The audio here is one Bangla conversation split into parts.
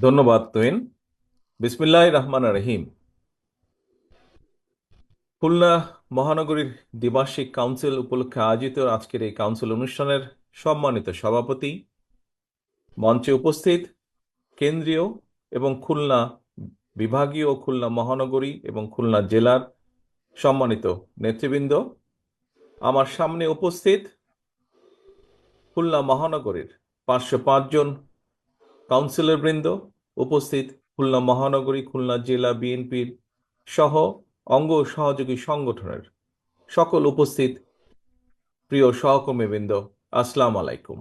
ধন্যবাদ তুহিন। বিসমিল্লাহির রহমানির রহিম। খুলনা মহানগরীর দ্বিবার্ষিক কাউন্সিল উপলক্ষে আয়োজিত আজকের এই কাউন্সিল অনুষ্ঠানের সম্মানিত সভাপতি, মঞ্চে উপস্থিত কেন্দ্রীয় এবং খুলনা বিভাগীয় ও খুলনা মহানগরী এবং খুলনা জেলার সম্মানিত নেতৃবৃন্দ, আমার সামনে উপস্থিত খুলনা মহানগরীর 505 জন কাউন্সিলর বৃন্দ, উপস্থিত খুলনা মহানগরী খুলনা জেলা বিএনপির সহ অঙ্গ সহযোগী সংগঠনের সকল উপস্থিত প্রিয় সহকর্মীবৃন্দ, আসসালাম আলাইকুম।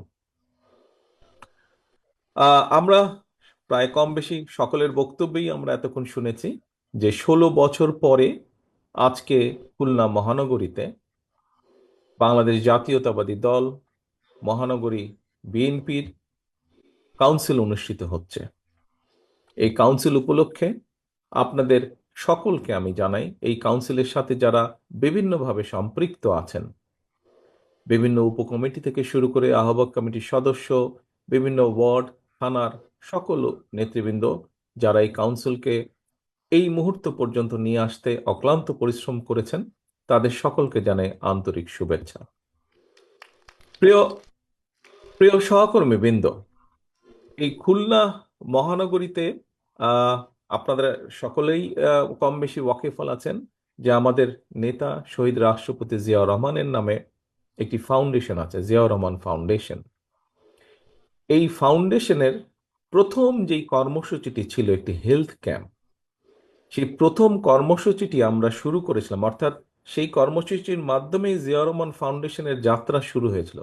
আমরা প্রায় কম বেশি সকলের বক্তব্যেই আমরা এতক্ষণ শুনেছি যে 16 বছর পরে আজকে খুলনা মহানগরীতে বাংলাদেশ জাতীয়তাবাদী দল মহানগরী বিএনপির কাউন্সিল অনুষ্ঠিত হচ্ছে। এই কাউন্সিল উপলক্ষে আপনাদের সকলকে আমি জানাই, এই কাউন্সিলের সাথে যারা বিভিন্নভাবে সম্পৃক্ত আছেন, বিভিন্ন উপকমিটি থেকে শুরু করে আহ্বায়ক কমিটির সদস্য, বিভিন্ন ওয়ার্ড থানার সকল নেতৃবৃন্দ যারা এই কাউন্সিলকে এই মুহূর্ত পর্যন্ত নিয়ে আসতে অক্লান্ত পরিশ্রম করেছেন, তাদের সকলকে জানাই আন্তরিক শুভেচ্ছা। প্রিয় প্রিয় সহকর্মী বৃন্দ, এই খুলনা মহানগরীতে আহ আপনাদের সকলেই কম বেশি ওয়াকিফল আছেন যে আমাদের নেতা শহীদ রাষ্ট্রপতি জিয়াউর রহমানের নামে একটি ফাউন্ডেশন আছে, জিয়াউর রহমান ফাউন্ডেশন। এই ফাউন্ডেশনের প্রথম যেই কর্মসূচিটি ছিল একটি হেলথ ক্যাম্প, সেই প্রথম কর্মসূচিটি আমরা শুরু করেছিলাম, অর্থাৎ সেই কর্মসূচির মাধ্যমেই জিয়াউর রহমান ফাউন্ডেশনের যাত্রা শুরু হয়েছিল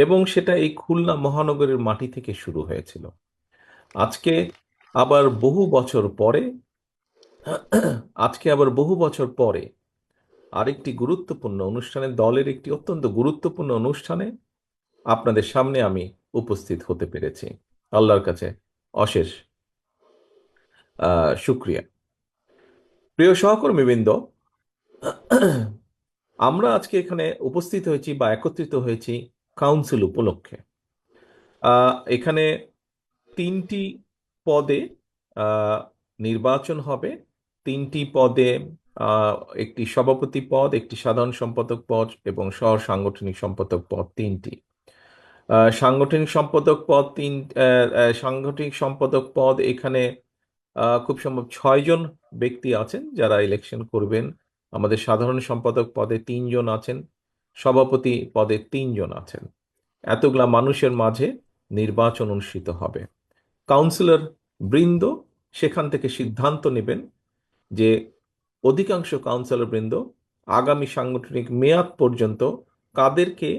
এবং সেটা এই খুলনা মহানগরের মাটি থেকে শুরু হয়েছিল। আজকে আবার বহু বছর পরে আজকে আবার বহু বছর পরে আরেকটি গুরুত্বপূর্ণ অনুষ্ঠানে, দলের একটি অত্যন্ত গুরুত্বপূর্ণ অনুষ্ঠানে আপনাদের সামনে আমি উপস্থিত হতে পেরেছি। আল্লাহর কাছে অশেষ শুক্রিয়া। প্রিয় সহকর্মীবৃন্দ, আমরা আজকে এখানে উপস্থিত হয়েছি বা একত্রিত হয়েছি কাউন্সিল উপলক্ষে। এখানে 3টি পদে আহ, নির্বাচন হবে। 3টি পদে আহ, একটি সভাপতি পদ, একটি সাধারণ সম্পাদক পদ এবং সহ সাংগঠনিক সম্পাদক পদ 3টি। সাংগঠনিক সম্পাদক পদ সাংগঠনিক সম্পাদক পদ এখানে খুব সম্ভব 6 জন ব্যক্তি আছেন যারা ইলেকশন করবেন। আমাদের সাধারণ সম্পাদক পদে 3 জন আছেন, সভাপতি পদে 3 জন আছেন। এতগুলা মানুষের মাঝে নির্বাচন অনুষ্ঠিত হবে। কাউন্সিলর বৃন্দ সেখান থেকে সিদ্ধান্ত নেবেন যে অধিকাংশ কাউন্সিলর বৃন্দ আগামী সাংগঠনিক মেয়াদ পর্যন্ত কাদেরকে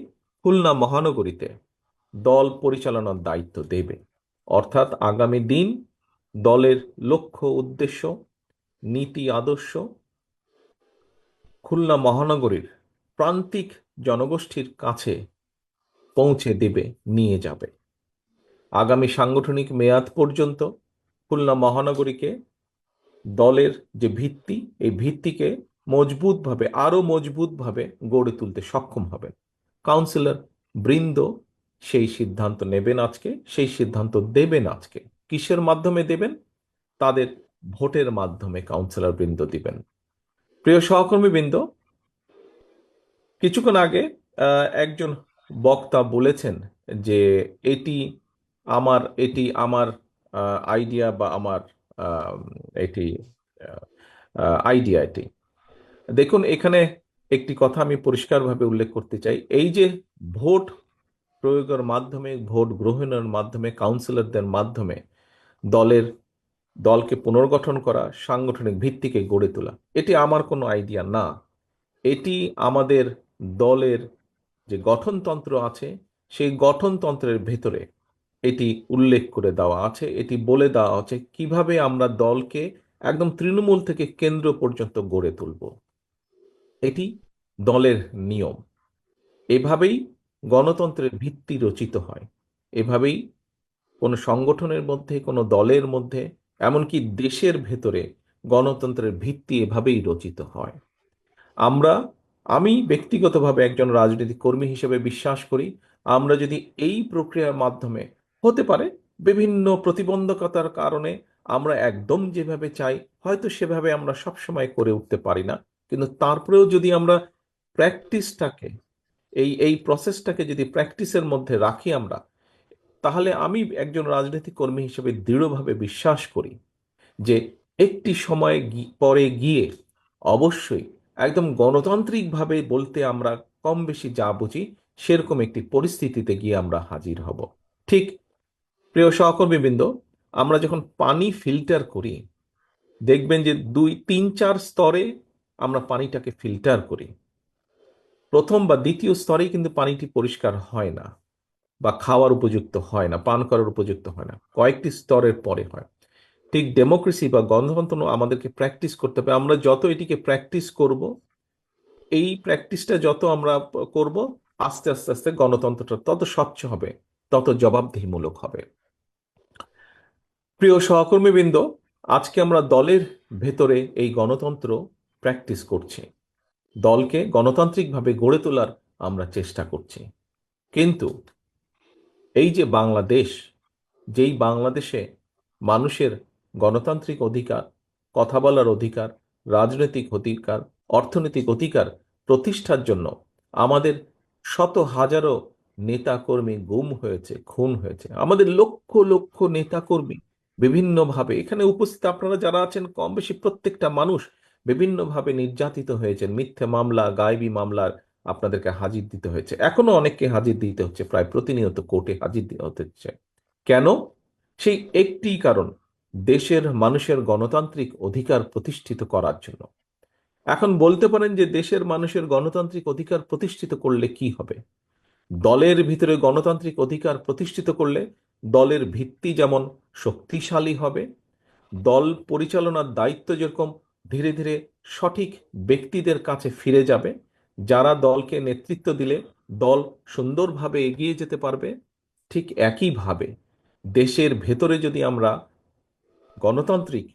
খুলনা মহানগরীতে দল পরিচালনার দায়িত্ব দেবে। অর্থাৎ আগামী দিন দলের লক্ষ্য উদ্দেশ্য নীতি আদর্শ খুলনা মহানগরীর প্রান্তিক জনগোষ্ঠীর কাছে পৌঁছে দেবে, নিয়ে যাবে। আগামী সাংগঠনিক মেয়াদ পর্যন্ত খুলনা মহানগরীকে দলের যে ভিত্তি, এই ভিত্তিকে মজবুতভাবে, আরো মজবুতভাবে গড়ে তুলতে সক্ষম হবেন। কাউন্সিলর বৃন্দ সেই সিদ্ধান্ত নেবেন আজকে, সেই সিদ্ধান্ত দেবেন আজকে। কিসের মাধ্যমে দেবেন? তাদের ভোটের মাধ্যমে কাউন্সিলর বৃন্দ দিবেন। প্রিয় সহকর্মী বৃন্দ, কিছুক্ষণ আগে একজন বক্তা বলেছেন যে এটি এটি আমার আইডিয়া বা আমার আহ, এটি আইডিয়া এটি। দেখুন, এখানে একটি কথা আমি পরিষ্কারভাবে উল্লেখ করতে চাই। এই যে ভোট প্রয়োগের মাধ্যমে, ভোট গ্রহণের মাধ্যমে, কাউন্সিলরদের মাধ্যমে দলের দলকে পুনর্গঠন করা, সাংগঠনিক ভিত্তিকে গড়ে তোলা, এটি আমার কোনো আইডিয়া না। এটি আমাদের দলের যে গঠনতন্ত্র আছে, সেই গঠনতন্ত্রের ভেতরে এটি উল্লেখ করে দেওয়া আছে। এটি বলে দেওয়া আছে কিভাবে আমরা দলকে একদম তৃণমূল থেকে কেন্দ্র পর্যন্ত গড়ে তুলব। এটি দলের নিয়ম। এভাবেই গণতন্ত্রের ভিত্তি রচিত হয়। এভাবেই কোনো সংগঠনের মধ্যে, কোনো দলের মধ্যে, এমনকি দেশের ভেতরে গণতন্ত্রের ভিত্তি এভাবেই রচিত হয়। আমরা আমি ব্যক্তিগতভাবে একজন রাজনৈতিক কর্মী হিসেবে বিশ্বাস করি, আমরা যদি এই প্রক্রিয়ার মাধ্যমে, হতে পারে বিভিন্ন প্রতিবন্ধকতার কারণে আমরা একদম যেভাবে চাই হয়তো সেভাবে আমরা সবসময় করে উঠতে পারি না, কিন্তু তারপরেও যদি আমরা প্র্যাকটিসটাকে, এই প্রসেসটাকে যদি প্র্যাকটিসের মধ্যে রাখি আমরা, তাহলে আমি একজন রাজনৈতিক কর্মী হিসেবে দৃঢ়ভাবে বিশ্বাস করি যে একটি সময় পরে গিয়ে অবশ্যই একদম গণতান্ত্রিকভাবে বলতে আমরা কম বেশি যা বুঝি সেরকম একটি পরিস্থিতিতে গিয়ে আমরা হাজির হব। ঠিক, প্রিয় সহকর্মীবৃন্দ, আমরা যখন পানি ফিল্টার করি দেখবেন যে 2 3 4 স্তরে আমরা পানিটাকে ফিল্টার করি। প্রথম বা দ্বিতীয় স্তরেই কিন্তু পানিটি পরিষ্কার হয় না বা খাওয়ার উপযুক্ত হয় না, পান করার উপযুক্ত হয় না, কয়েকটি স্তরের পরে হয়। ঠিক ডেমোক্রেসি বা গণতন্ত্র আমাদেরকে প্র্যাকটিস করতে হবে। আমরা যত এটিকে প্র্যাকটিস করব, এই প্র্যাকটিসটা যত আমরা করব, আস্তে আস্তে আস্তে গণতন্ত্রটা তত স্বচ্ছ হবে, তত জবাবদিহিমূলক হবে। প্রিয় সহকর্মীবৃন্দ, আজকে আমরা দলের ভেতরে এই গণতন্ত্র প্র্যাকটিস করছি, দলকে গণতান্ত্রিকভাবে গড়ে তোলার আমরা চেষ্টা করছি। কিন্তু এই যে বাংলাদেশ, যেই বাংলাদেশে মানুষের গণতান্ত্রিক অধিকার, কথা বলার অধিকার, রাজনৈতিক অধিকার, অর্থনৈতিক অধিকার প্রতিষ্ঠার জন্য আমাদের শত হাজারো নেতাকর্মী গুম হয়েছে, খুন হয়েছে, আমাদের লক্ষ লক্ষ নেতাকর্মী বিভিন্নভাবে এখানে উপস্থিত আপনারা যারা আছেন কম বেশি প্রত্যেকটা মানুষ বিভিন্নভাবে নির্যাতিত হয়েছেন, মিথ্যে মামলা, গায়েবী মামলার আপনাদেরকে হাজির দিতে হয়েছে, এখনো অনেককে হাজির দিতে হচ্ছে, প্রায় প্রতিনিয়ত কোর্টে হাজির দিতে হচ্ছে। কেন? সেই একটি কারণ, দেশের মানুষের গণতান্ত্রিক অধিকার প্রতিষ্ঠিত করার জন্য। এখন বলতে পারেন যে দেশের মানুষের গণতান্ত্রিক অধিকার প্রতিষ্ঠিত করলে কি হবে? দলের ভিতরে গণতান্ত্রিক অধিকার প্রতিষ্ঠিত করলে দলের ভিত্তি যেমন শক্তিশালী হবে, দল পরিচালনার দায়িত্ব যেরকম ধীরে ধীরে সঠিক ব্যক্তিদের কাছে ফিরে যাবে, যারা দলকে নেতৃত্ব দিলে দল সুন্দরভাবে এগিয়ে যেতে পারবে, ঠিক একইভাবে দেশের ভেতরে যদি আমরা গণতান্ত্রিক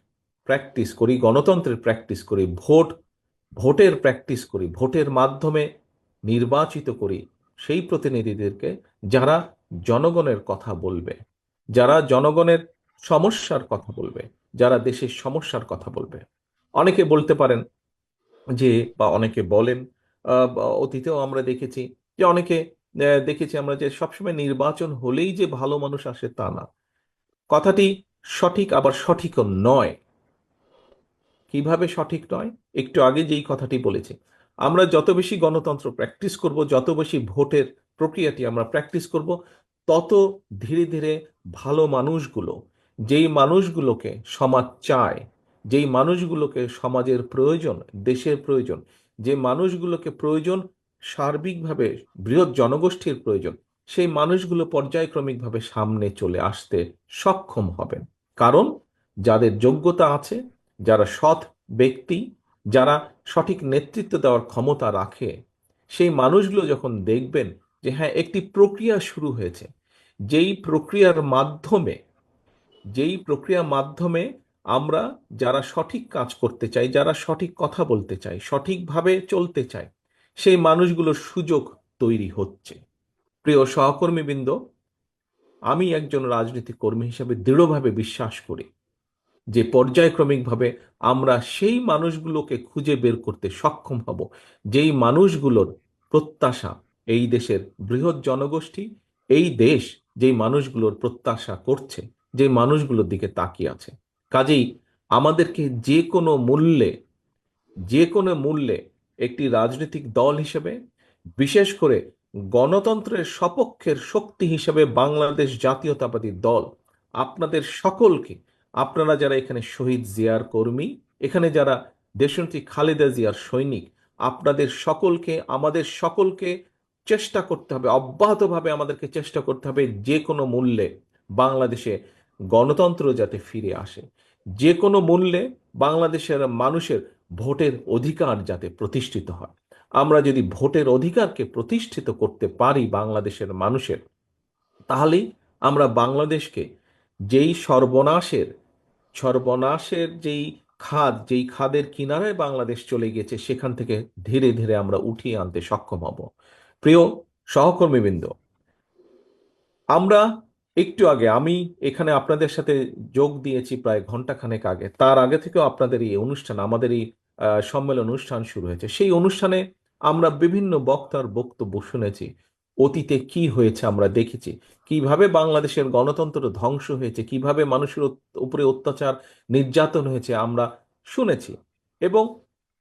প্র্যাকটিস করি, গণতন্ত্রের প্র্যাকটিস করি, ভোটের প্র্যাকটিস করি, ভোটের মাধ্যমে নির্বাচিত করি সেই প্রতিনিধিদেরকে যারা জনগণের কথা বলবে, যারা জনগণের সমস্যার কথা বলবে, যারা দেশের সমস্যার কথা বলবে। অনেকে বলতে পারেন যে, বা অনেকে বলেন, বা অতীতেও আমরা দেখেছি যে অনেকে দেখেছি আমরা যে সবসময় নির্বাচন হলেই যে ভালো মানুষ আসে তা না। কথাটি সঠিক আবার সঠিকও নয়। কিভাবে সঠিক নয়? একটু আগে যেই কথাটি বলেছি, আমরা যত বেশি গণতন্ত্র প্র্যাকটিস করব, যত বেশি ভোটের প্রক্রিয়াটি আমরা প্র্যাকটিস করব, তত ধীরে ধীরে ভালো মানুষগুলো, যেই মানুষগুলোকে সমাজ চায়, যেই মানুষগুলোকে সমাজের প্রয়োজন, দেশের প্রয়োজন, যে মানুষগুলোকে প্রয়োজন সার্বিকভাবে বৃহৎ জনগোষ্ঠীর প্রয়োজন, সেই মানুষগুলো পর্যায়ক্রমিকভাবে সামনে চলে আসতে সক্ষম হবেন। কারণ যাদের যোগ্যতা আছে, যারা সৎ ব্যক্তি, যারা সঠিক নেতৃত্ব দেওয়ার ক্ষমতা রাখে, সেই মানুষগুলো যখন দেখবেন যে হ্যাঁ একটি প্রক্রিয়া শুরু হয়েছে, যেই প্রক্রিয়ার মাধ্যমে যেই প্রক্রিয়ার মাধ্যমে আমরা যারা সঠিক কাজ করতে চাই, যারা সঠিক কথা বলতে চাই, সঠিকভাবে চলতে চাই, সেই মানুষগুলোর সুযোগ তৈরি হচ্ছে। প্রিয় সহকর্মীবৃন্দ, আমি একজন রাজনৈতিক কর্মী হিসেবে দৃঢ়ভাবে বিশ্বাস করি যে পর্যায়ক্রমিকভাবে আমরা সেই মানুষগুলোকে খুঁজে বের করতে সক্ষম হব, যেই মানুষগুলোর প্রত্যাশা এই দেশের বৃহৎ জনগোষ্ঠী, এই দেশ যেই মানুষগুলোর প্রত্যাশা করছে, যে মানুষগুলোর দিকে তাকিয়ে আছে। কাজেই আমাদেরকে যে কোনো মূল্যে একটি রাজনৈতিক দল হিসেবে, বিশেষ করে গণতন্ত্রের সপক্ষের শক্তি হিসেবে বাংলাদেশ জাতীয়তাবাদী দল আপনাদের সকলকে, আপনারা যারা এখানে শহীদ জিয়ার কর্মী, এখানে যারা দেশনেত্রী খালেদা জিয়ার সৈনিক, আপনাদের সকলকে, আমাদের সকলকে চেষ্টা করতে হবে, অব্যাহতভাবে আমাদেরকে চেষ্টা করতে হবে যে কোনো মূল্যে বাংলাদেশে গণতন্ত্র যাতে ফিরে আসে, যে কোনো মূল্যে বাংলাদেশের মানুষের ভোটের অধিকার যাতে প্রতিষ্ঠিত হয়। আমরা যদি ভোটের অধিকারকে প্রতিষ্ঠিত করতে পারি বাংলাদেশের মানুষের, তাহলেই আমরা বাংলাদেশকে যেই সর্বনাশের যেই খাদের কিনারায় বাংলাদেশ চলে গেছে সেখান থেকে ধীরে ধীরে আমরা উঠিয়ে আনতে সক্ষম হব। প্রিয় সহকর্মীবৃন্দ, আমরা একটু আগে আমি এখানে আপনাদের সাথে যোগ দিয়েছি প্রায় ঘন্টাখানেক আগে, তার আগে থেকেও আপনাদের এই অনুষ্ঠান, আমাদের এই সম্মেলন অনুষ্ঠান শুরু হয়েছে। সেই অনুষ্ঠানে আমরা বিভিন্ন বক্তার বক্তব্য শুনেছি। অতীতে কি হয়েছে আমরা দেখেছি, কিভাবে বাংলাদেশের গণতন্ত্র ধ্বংস হয়েছে, কিভাবে মানুষের উপরে অত্যাচার নির্যাতন হয়েছে আমরা শুনেছি। এবং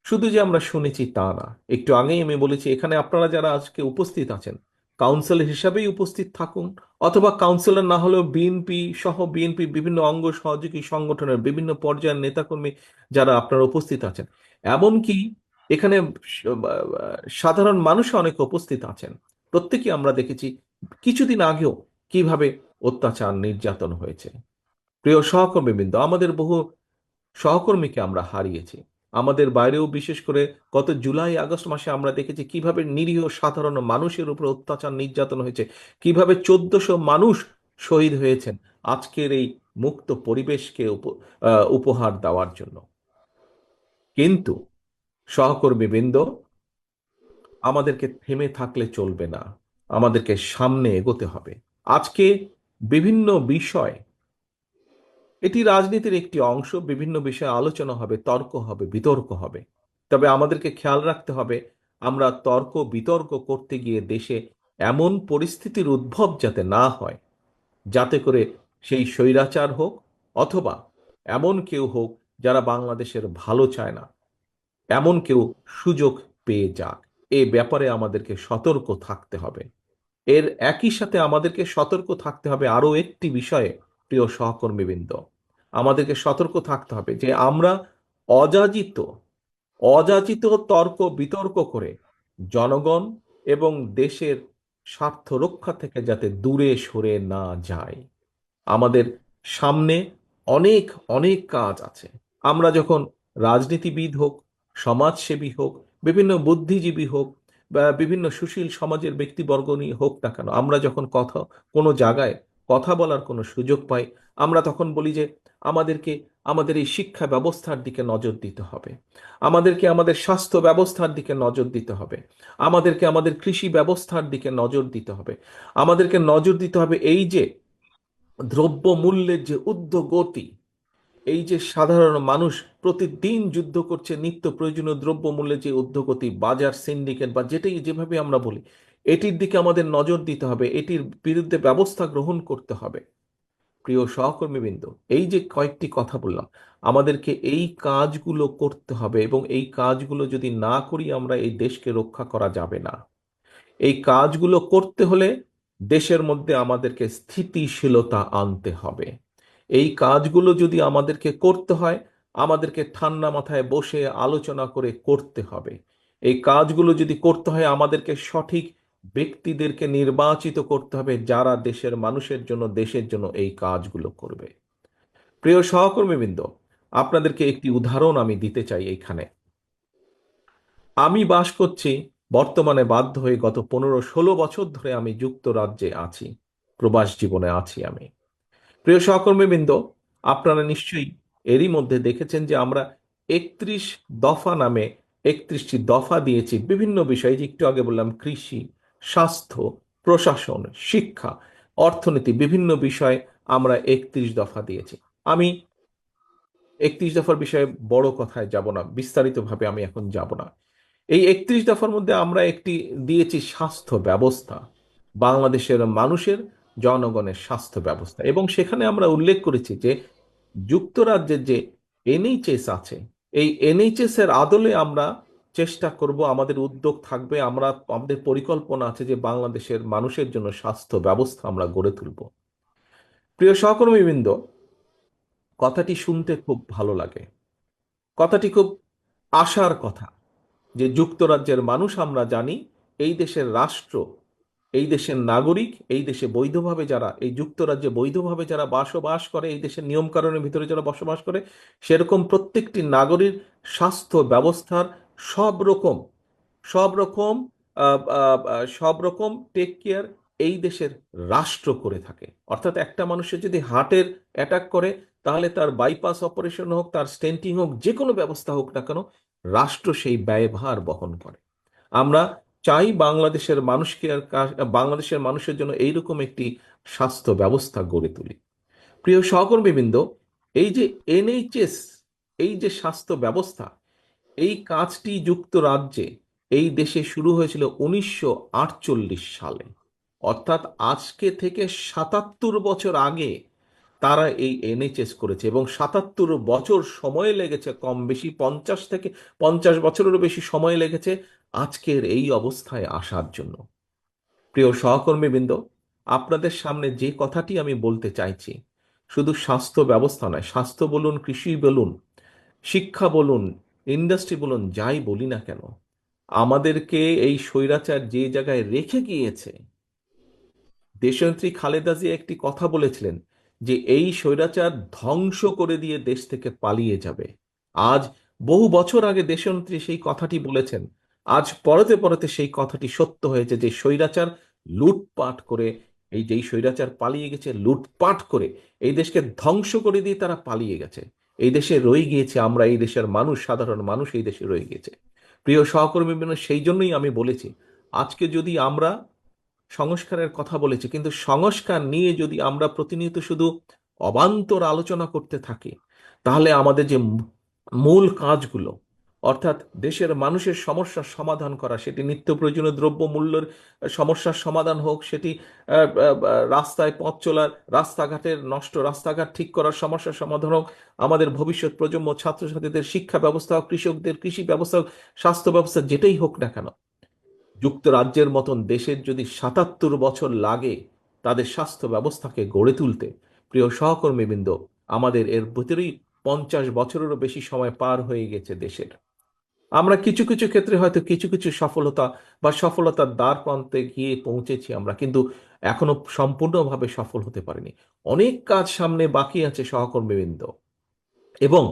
শুধু যে আমরা শুনেছি তা না, একটু আগেই আমি বলেছি এখানে আপনারা যারা আজকে উপস্থিত আছেন কাউন্সিলর হিসাবেই উপস্থিত থাকুন, অথবা কাউন্সিলর না হলেও বিএনপি সহ বিএনপি বিভিন্ন অঙ্গ সহযোগী সংগঠনের বিভিন্ন পর্যায়ের নেতাকর্মী যারা আপনারা উপস্থিত আছেন, এমনকি এখানে সাধারণ মানুষ অনেক উপস্থিত আছেন, প্রত্যেকে আমরা দেখেছি কিছুদিন আগেও কিভাবে অত্যাচার নির্যাতন হয়েছে। প্রিয় সহকর্মীবৃন্দ, আমাদের বহু সহকর্মীকে আমরা হারিয়েছি। আমাদের বাইরেও বিশেষ করে গত জুলাই আগস্ট মাসে আমরা দেখেছি কিভাবে নিরীহ সাধারণ মানুষের উপর অত্যাচার নির্যাতন হয়েছে, কিভাবে 1400 মানুষ শহীদ হয়েছেন আজকের এই মুক্ত পরিবেশকে উপহার দেওয়ার জন্য। কিন্তু সহকর্মীবৃন্দ, আমাদেরকে থেমে থাকলে চলবে না, আমাদেরকে সামনে এগোতে হবে। আজকে বিভিন্ন বিষয়, এটি রাজনীতির একটি অংশ, বিভিন্ন বিষয়ে আলোচনা হবে, তর্ক হবে, বিতর্ক হবে। তবে আমাদেরকে খেয়াল রাখতে হবে আমরা তর্ক বিতর্ক করতে গিয়ে দেশে এমন পরিস্থিতির উদ্ভব যাতে না হয়, যাতে করে সেই স্বৈরাচার হোক অথবা এমন কেউ হোক যারা বাংলাদেশের ভালো চায় না, এমন কেউ সুযোগ পেয়ে যাক। এ ব্যাপারে আমাদেরকে সতর্ক থাকতে হবে। এর একই সাথে আমাদেরকে সতর্ক থাকতে হবে আরো একটি বিষয়ে। প্রিয় সহকর্মীবৃন্দ, আমাদেরকে সতর্ক থাকতে হবে যে আমরা অযাচিত অযাচিত তর্ক বিতর্ক করে জনগণ এবং দেশের স্বার্থ রক্ষা থেকে যাতে দূরে সরে না যায়। আমাদের সামনে অনেক অনেক কাজ আছে। আমরা যখন রাজনীতিবিদ হোক, সমাজসেবী হোক, বিভিন্ন বুদ্ধিজীবী হোক, বা বিভিন্ন সুশীল সমাজের ব্যক্তিবর্গ নিয়ে হোক না কেন, আমরা যখন কোনো জায়গায় কথা বলার কোনো সুযোগ পাই, আমরা তখন বলি যে আমাদেরকে আমাদের এই শিক্ষা ব্যবস্থার দিকে নজর দিতে হবে, আমাদেরকে আমাদের স্বাস্থ্য ব্যবস্থার দিকে নজর দিতে হবে, আমাদেরকে আমাদের কৃষি ব্যবস্থার দিকে নজর দিতে হবে, আমাদেরকে নজর দিতে হবে এই যে দ্রব্য মূল্যের যে ঊর্ধ্বগতি, এই যে সাধারণ মানুষ প্রতিদিন যুদ্ধ করছে নিত্য প্রয়োজনীয় দ্রব্য মূল্যের যে ঊর্ধ্বগতি, বাজার সিন্ডিকেট বা যেটাই যেভাবে আমরা বলি, এটির দিকে আমাদের নজর দিতে হবে, এটির বিরুদ্ধে ব্যবস্থা গ্রহণ করতে হবে। প্রিয় সহকর্মীবৃন্দ, এই যে কয়েকটি কথা বললাম, আমাদেরকে এই কাজগুলো করতে হবে, এবং এই কাজগুলো যদি না করি আমরা এই দেশকে রক্ষা করা যাবে না। এই কাজগুলো করতে হলে দেশের মধ্যে আমাদেরকে স্থিতিশীলতা আনতে হবে। এই কাজগুলো যদি আমাদেরকে করতে হয়, আমাদেরকে ঠান্ডা মাথায় বসে আলোচনা করে করতে হবে। এই কাজগুলো যদি করতে হয়, আমাদেরকে সঠিক ব্যক্তিদেরকে নির্বাচিত করতে হবে যারা দেশের মানুষের জন্য, দেশের জন্য এই কাজগুলো করবে। প্রিয় সহকর্মীবৃন্দ, আপনাদেরকে একটি উদাহরণ আমি দিতে চাই এইখানে। আমি বাস করছি বর্তমানে, বাধ্য হয়ে গত 15-16 বছর ধরে আমি যুক্তরাজ্যে আছি, প্রবাস জীবনে আছি আমি। প্রিয় সহকর্মীবৃন্দ, আপনারা নিশ্চয়ই এরই মধ্যে দেখেছেন যে আমরা 31 দফা নামে 31টি দফা দিয়েছি বিভিন্ন বিষয়ে, যে একটু আগে বললাম কৃষি, স্বাস্থ্য, প্রশাসন, শিক্ষা, অর্থনীতি, বিভিন্ন বিষয়ে আমরা 31 দফা দিয়েছি। আমি 31 দফার বিষয়ে বড় কথায় যাব না, বিস্তারিতভাবে আমি এখন যাব না। এই 31 দফার মধ্যে আমরা একটি দিয়েছি স্বাস্থ্য ব্যবস্থা, বাংলাদেশের মানুষের, জনগণের স্বাস্থ্য ব্যবস্থা, এবং সেখানে আমরা উল্লেখ করেছি যে যুক্তরাজ্যের যে এনএইচএস আছে, এই এনএইচএস এর আদলে আমরা চেষ্টা করব, আমাদের উদ্যোগ থাকবে, আমাদের পরিকল্পনা আছে যে বাংলাদেশের মানুষের জন্য স্বাস্থ্য ব্যবস্থা আমরা গড়ে তুলব। প্রিয় সহকর্মীবৃন্দ, কথাটি শুনতে খুব ভালো লাগে, কথাটি খুব আশার কথা, যে যুক্তরাজ্যের মানুষ আমরা জানি এই দেশের রাষ্ট্র, এই দেশের নাগরিক, এই দেশে বৈধভাবে যারা, এই যুক্তরাজ্যে বৈধভাবে যারা বসবাস করে, এই দেশের নিয়মকানুনের ভিতরে যারা বসবাস করে, সেরকম প্রত্যেকটি নাগরিক স্বাস্থ্য ব্যবস্থার সব রকম সব রকম সব রকম টেক কেয়ার এই দেশের রাষ্ট্র করে থাকে। অর্থাৎ একটা মানুষের যদি হার্টের অ্যাটাক করে, তাহলে তার বাইপাস অপারেশন হোক, তার স্টেন্টিং হোক, যে কোনো ব্যবস্থা হোক না কেন, রাষ্ট্র সেই ব্যয়ভার বহন করে। আমরা চাই বাংলাদেশের মানুষের জন্য এইরকম একটি স্বাস্থ্য ব্যবস্থা গড়ে তুলি। প্রিয় সহকর্মীবৃন্দ, এই যে এনএইচএস, এই যে স্বাস্থ্য ব্যবস্থা, এই কাজটি যুক্তরাজ্যে, এই দেশে শুরু হয়েছিল 1948 সালে। অর্থাৎ আজকে থেকে 77 বছর আগে তারা এই এনএইচএস করেছে, এবং 77 বছর সময় লেগেছে, কম বেশি 50 বছরেরও বেশি সময় লেগেছে আজকের এই অবস্থায় আসার জন্য। প্রিয় সহকর্মীবৃন্দ, আপনাদের সামনে যে কথাটি আমি বলতে চাইছি, শুধু স্বাস্থ্য ব্যবস্থা নয়, স্বাস্থ্য বলুন, কৃষি বলুন, শিক্ষা বলুন, ইন্ডাস্ট্রি বলুন, যাই বলি না কেন, আমাদেরকে এই স্বৈরাচার যে জায়গায় রেখে গিয়েছে, দেশনেত্রী খালেদা জিয়া একটি কথা বলেছিলেন যে এই স্বৈরাচার ধ্বংস করে দিয়ে দেশ থেকে পালিয়ে যাবে। আজ বহু বছর আগে দেশনেত্রী সেই কথাটি বলেছেন, আজ পরতে পরতে সেই কথাটি সত্য হয়েছে যে স্বৈরাচার লুটপাট করে, এই যেই স্বৈরাচার পালিয়ে গেছে লুটপাট করে এই দেশকে ধ্বংস করে দিয়ে তারা পালিয়ে গেছে। এই দেশে রয়ে গিয়েছে আমরা, এই দেশের মানুষ, সাধারণ মানুষ এই দেশে রয়ে গিয়েছে। প্রিয় সহকর্মী, সেই জন্যই আমি বলেছি, আজকে যদি আমরা সংস্কারের কথা বলেছি, কিন্তু সংস্কার নিয়ে যদি আমরা প্রতিনিয়ত শুধু অবান্তর আলোচনা করতে থাকি, তাহলে আমাদের যে মূল কাজগুলো, অর্থাৎ দেশের মানুষের সমস্যার সমাধান করা, সেটি নিত্য প্রয়োজনীয় দ্রব্য মূল্যের সমস্যার সমাধান হোক, সেটি রাস্তায় পথ চলার, রাস্তাঘাটের নষ্ট রাস্তাঘাট ঠিক করার সমস্যার সমাধান হোক, আমাদের ভবিষ্যৎ প্রজন্ম ছাত্রছাত্রীদের শিক্ষা ব্যবস্থা হোক, কৃষকদের কৃষি ব্যবস্থা হোক, স্বাস্থ্য ব্যবস্থা, যেটাই হোক না কেন, যুক্তরাজ্যের মতন দেশের যদি 77 বছর লাগে তাদের স্বাস্থ্য ব্যবস্থাকে গড়ে তুলতে, প্রিয় সহকর্মীবৃন্দ, আমাদের এর ভিতরেই 50 বছরেরও বেশি সময় পার হয়ে গেছে দেশের। আমরা কিছু কিছু ক্ষেত্রে হয়তো কিছু কিছু সফলতা বা সফলতার দ্বার প্রান্তে গিয়ে পৌঁছেছি আমরা, কিন্তু এখনো সম্পূর্ণভাবে সফল হতে পারিনি। অনেক কাজ সামনে বাকি আছে সহকর্মীবৃন্দ, এবং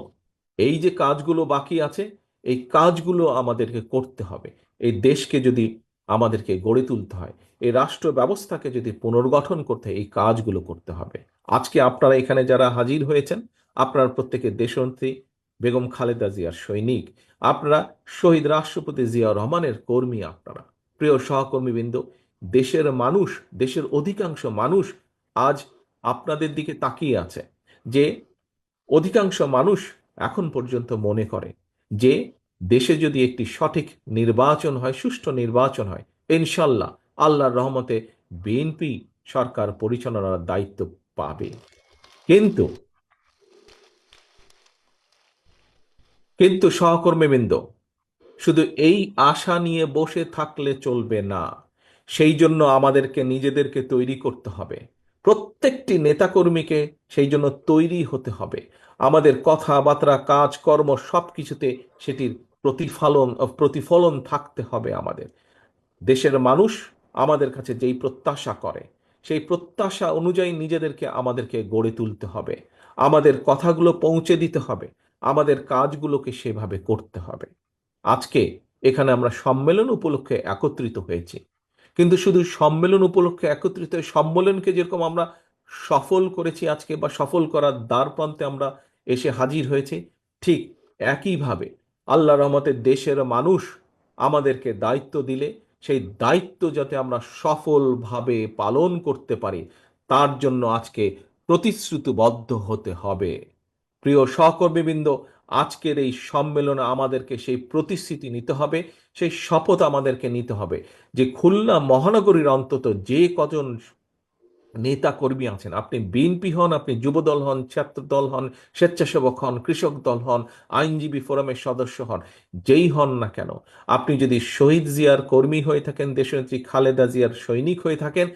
এই যে কাজগুলো বাকি আছে, এই কাজগুলো আমাদেরকে করতে হবে। এই দেশকে যদি আমাদেরকে গড়ে তুলতে হয়, এই রাষ্ট্র ব্যবস্থাকে যদি পুনর্গঠন করতে হয়, এই কাজগুলো করতে হবে। আজকে আপনারা এখানে যারা হাজির হয়েছেন, আপনারা প্রত্যেকে দেশনেত্রী বেগম খালেদা জিয়ার সৈনিক, আপনারা শহীদ রাষ্ট্রপতি জিয়া রহমানের কর্মী। আপনারা, প্রিয় সহকর্মীবৃন্দ, দেশের মানুষ, দেশের অধিকাংশ মানুষ আজ আপনাদের দিকে তাকিয়ে আছে। যে অধিকাংশ মানুষ এখন পর্যন্ত মনে করে যে দেশে যদি একটি সঠিক নির্বাচন হয়, সুষ্ঠু নির্বাচন হয়, ইনশাল্লাহ আল্লাহর রহমতে বিএনপি সরকার পরিচালনার দায়িত্ব পাবে। কিন্তু কিন্তু সহকর্মীবৃন্দ, শুধু এই আশা নিয়ে বসে থাকলে চলবে না। সেই জন্য আমাদেরকে নিজেদেরকে তৈরি করতে হবে, প্রত্যেকটি নেতাকর্মীকে সেই জন্য তৈরি হতে হবে। আমাদের কথাবার্তা, কাজকর্ম সবকিছুতে সেটির প্রতিফলন থাকতে হবে। আমাদের দেশের মানুষ আমাদের কাছে যেই প্রত্যাশা করে, সেই প্রত্যাশা অনুযায়ী আমাদেরকে গড়ে তুলতে হবে। আমাদের কথাগুলো পৌঁছে দিতে হবে, আমাদের কাজগুলোকে সেভাবে করতে হবে। আজকে এখানে আমরা সম্মেলন উপলক্ষে একত্রিত হয়েছি, কিন্তু শুধু সম্মেলন উপলক্ষে একত্রিত হয়ে সম্মেলনকে যেরকম আমরা সফল করেছি আজকে, বা সফল করার দ্বার প্রান্তে আমরা এসে হাজির হয়েছি, ঠিক একইভাবে আল্লাহ রহমতের দেশের মানুষ আমাদেরকে দায়িত্ব দিলে সেই দায়িত্ব যাতে আমরা সফলভাবে পালন করতে পারি, তার জন্য আজকে প্রতিশ্রুতিবদ্ধ হতে হবে। প্রিয় সহকর্মীবৃন্দ, আজকের এই সম্মেলনে আমাদেরকে সেই প্রতিশ্রুতি নিতে হবে, সেই শপথ আমাদেরকে নিতে হবে যে খুলনা মহানগরীর অন্তত যে কজন নেতা কর্মী আছেন, আপনি বিএনপি হন, আপনি যুবদল হন, ছাত্র দল হন, স্বেচ্ছাসেবক হন, কৃষক দল হন, আইনজীবী ফোরামের সদস্য হন, যেই হন না কেন, আপনি যদি শহীদ জিয়ার কর্মী হয়ে থাকেন, দেশনেত্রী খালেদা জিয়ার সৈনিক হয়ে থাকেন,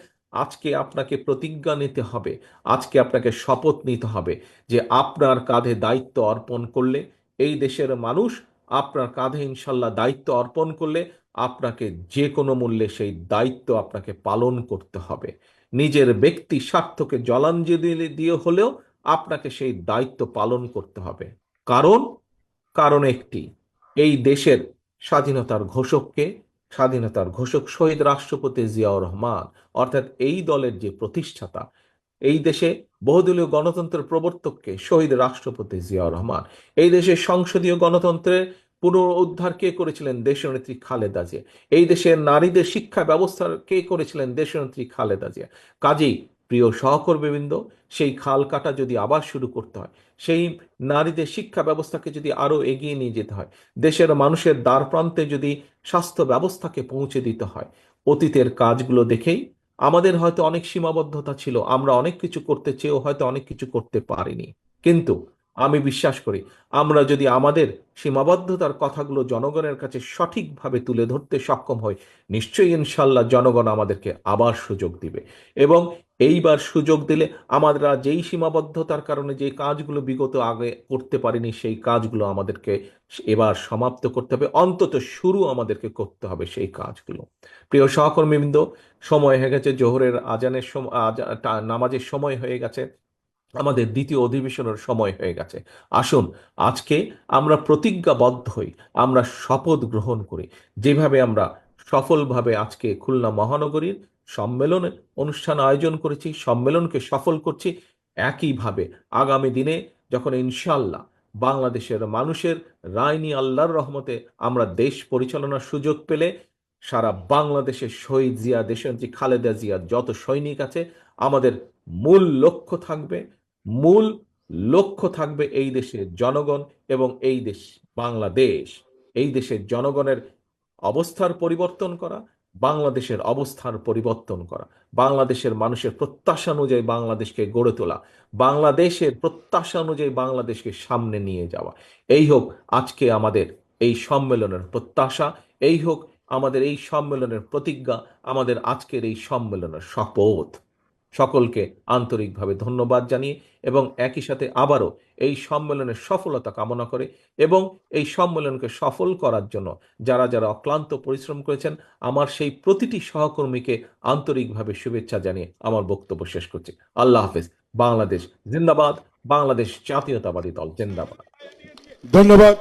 আজকে আপনাকে প্রতিজ্ঞা নিতে হবে, আজকে আপনাকে শপথ নিতে হবে যে আপনার কাঁধে দায়িত্ব অর্পণ করলে, এই দেশের মানুষ আপনার কাঁধে ইনশাল্লাহ দায়িত্ব অর্পণ করলে, আপনাকে যে কোনো মূল্যে সেই দায়িত্ব আপনাকে পালন করতে হবে। নিজের ব্যক্তি স্বার্থকে জলাঞ্জলি দিয়ে হলেও আপনাকে সেই দায়িত্ব পালন করতে হবে। কারণ কারণ একটি, এই দেশের স্বাধীনতার ঘোষককে, স্বাধীনতার ঘোষক শহীদ রাষ্ট্রপতি জিয়াউর রহমান, অর্থাৎ এই দলের যে প্রতিষ্ঠাতা, এই দেশে বহুদলীয় গণতন্ত্রের প্রবর্তককে শহীদ রাষ্ট্রপতি জিয়াউর রহমান, এই দেশের সংসদীয় গণতন্ত্রের পুনরুদ্ধার কে করেছিলেন? দেশনেত্রী খালেদা জিয়া। এই দেশের নারীদের শিক্ষা ব্যবস্থা কে করেছিলেন? দেশনেত্রী খালেদা জিয়া। কাজেই প্রিয় সহকর্মীবৃন্দ, সেই খাল কাটা যদি আবার শুরু করতে হয়, সেই নারীদের শিক্ষা ব্যবস্থাকে যদি আরো এগিয়ে নিয়ে যেতে হয়, দেশের মানুষের দ্বার প্রান্তে যদি স্বাস্থ্য ব্যবস্থাকে পৌঁছে দিতে হয়, অতীতের কাজগুলো দেখেই আমাদের হয়তো অনেক সীমাবদ্ধতা ছিল, আমরা অনেক কিছু করতে চেয়েও হয়তো অনেক কিছু করতে পারিনি। কিন্তু আমি বিশ্বাস করি, আমরা যদি আমাদের সীমাবদ্ধতার কথাগুলো জনগণের কাছে সঠিকভাবে তুলে ধরতে সক্ষম হই, নিশ্চয়ই ইনশাল্লাহ জনগণ আমাদেরকে আবার সুযোগ দিবে। এবং এইবার সুযোগ দিলে আমরা যেই সীমাবদ্ধতার কারণে যে কাজগুলো বিগত আগে করতে পারিনি, সেই কাজগুলো আমাদেরকে এবার সমাপ্ত করতে হবে, অন্তত শুরু আমাদেরকে করতে হবে সেই কাজগুলো। প্রিয় সহকর্মীবৃন্দ, সময় হয়ে গেছে জোহরের আজানের সময়, নামাজের সময় হয়ে গেছে, আমাদের দ্বিতীয় অধিবেশনের সময় হয়ে গেছে। আসুন আজকে আমরা প্রতিজ্ঞাবদ্ধ হই, আমরা শপথ গ্রহণ করি। যেভাবে আমরা সফলভাবে আজকে খুলনা মহানগরীর সম্মেলন অনুষ্ঠান আয়োজন করেছি, সম্মেলনকে সফল করছি, একইভাবে আগামী দিনে যখন ইনশাল্লাহ বাংলাদেশের মানুষের রায় নিয়ে আল্লাহর রহমতে আমরা দেশ পরিচালনার সুযোগ পেলে, সারা বাংলাদেশের শহীদ জিয়া, দেশনেত্রী খালেদা জিয়ার যত সৈনিক আছে, আমাদের মূল লক্ষ্য থাকবে, মূল লক্ষ্য থাকবে এই দেশের জনগণ এবং এই দেশ বাংলাদেশ, এই দেশের জনগণের অবস্থার পরিবর্তন করা, বাংলাদেশের অবস্থার পরিবর্তন করা, বাংলাদেশের মানুষের প্রত্যাশা অনুযায়ী বাংলাদেশকে গড়ে তোলা, বাংলাদেশের প্রত্যাশা অনুযায়ী বাংলাদেশকে সামনে নিয়ে যাওয়া। এই হোক আজকে আমাদের এই সম্মেলনের প্রত্যাশা, এই হোক আমাদের এই সম্মেলনের প্রতিজ্ঞা, আমাদের আজকের এই সম্মেলনের শপথ। সকলকে আন্তরিকভাবে ধন্যবাদ জানিয়ে এবং একই সাথে আবারও এই সম্মেলনের সফলতা কামনা করে এবং এই সম্মেলনকে সফল করার জন্য যারা যারা অক্লান্ত পরিশ্রম করেছেন, আমার সেই প্রতিটি সহকর্মীকে আন্তরিকভাবে শুভেচ্ছা জানিয়ে আমার বক্তব্য শেষ করছি। আল্লাহ হাফেজ। বাংলাদেশ জিন্দাবাদ, বাংলাদেশ জাতীয়তাবাদী দল জিন্দাবাদ। ধন্যবাদ।